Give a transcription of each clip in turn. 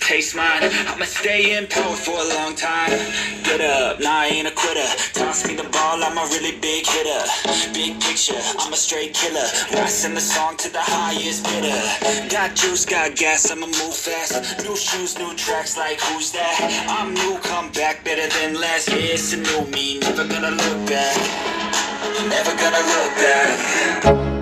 taste mine. I'ma stay in power for a long time. Get up, nah, I ain't a quitter. Toss me the ball, I'm a really big hitter. Big picture, I'm a straight killer. Rising the song to the highest bidder. Got juice, got gas, I'ma move fast. New shoes, new tracks, like who's that? I'm new, come back better than last. Yeah, it's a new me, never gonna look back. Never gonna look back.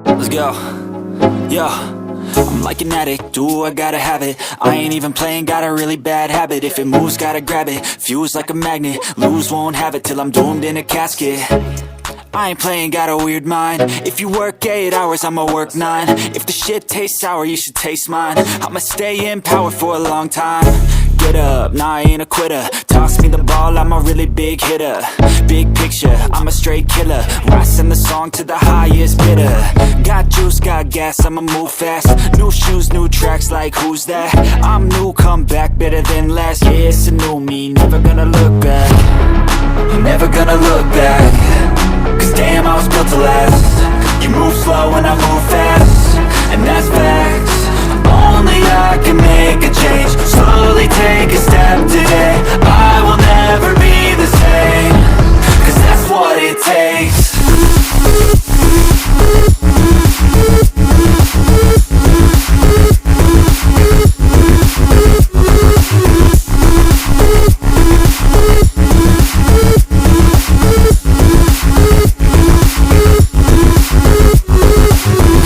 Let's go. Yo, I'm like an addict, ooh, I gotta have it. I ain't even playing, got a really bad habit. If it moves, gotta grab it, fuse like a magnet. Lose, won't have it till I'm doomed in a casket. I ain't playing, got a weird mind. If you work 8 hours, I'ma work 9. If the shit tastes sour, you should taste mine. I'ma stay in power for a long time. Get up, nah, I ain't a quitter. Toss me the ball, I'm a really big hitter. Big picture, I'm a straight killer. Rising the song to the highest bidder. Got juice, got gas, I'ma move fast. New shoes, new tracks, like who's that? I'm new, come back better than last. Yeah, it's a new me, never gonna look back. Never gonna look back. Cause damn, I was built to last. You move slow and I move fast, and that's facts. Only I can make a change. Slowly take a step today. I will never be the same. Cause that's what it takes.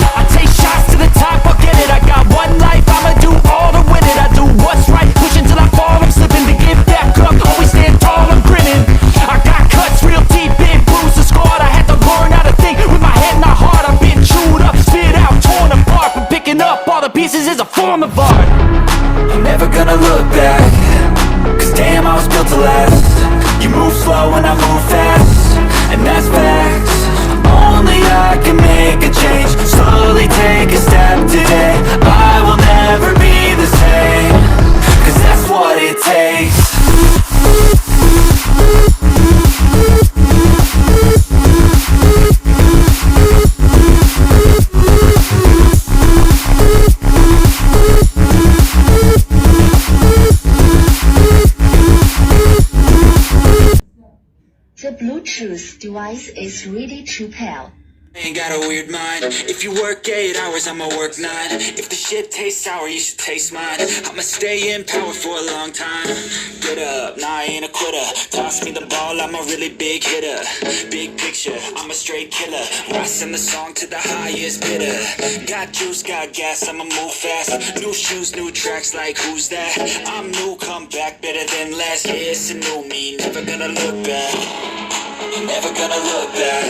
I take shots to the top, I'll get it. I got one life, I'ma do all to win it. I do what's damn, I was built to last. You move slow and I move fast, and that's facts. Only I can make a change. Slowly take a step today. I will never be the same, 'cause that's what it takes. The Bluetooth device is ready to pair. Ain't got a weird mind. If you work 8 hours, I'ma work 9. If the shit tastes sour, you should taste mine. I'ma stay in power for a long time. Get up, nah, I ain't a quitter. Toss me the ball, I'm a really big hitter. Big picture, I'm a straight killer. I send the song to the highest bidder. Got juice, got gas, I'ma move fast. New shoes, new tracks, like who's that? I'm new, come back better than last. Yeah, it's a new me, never gonna look back. Never gonna look back.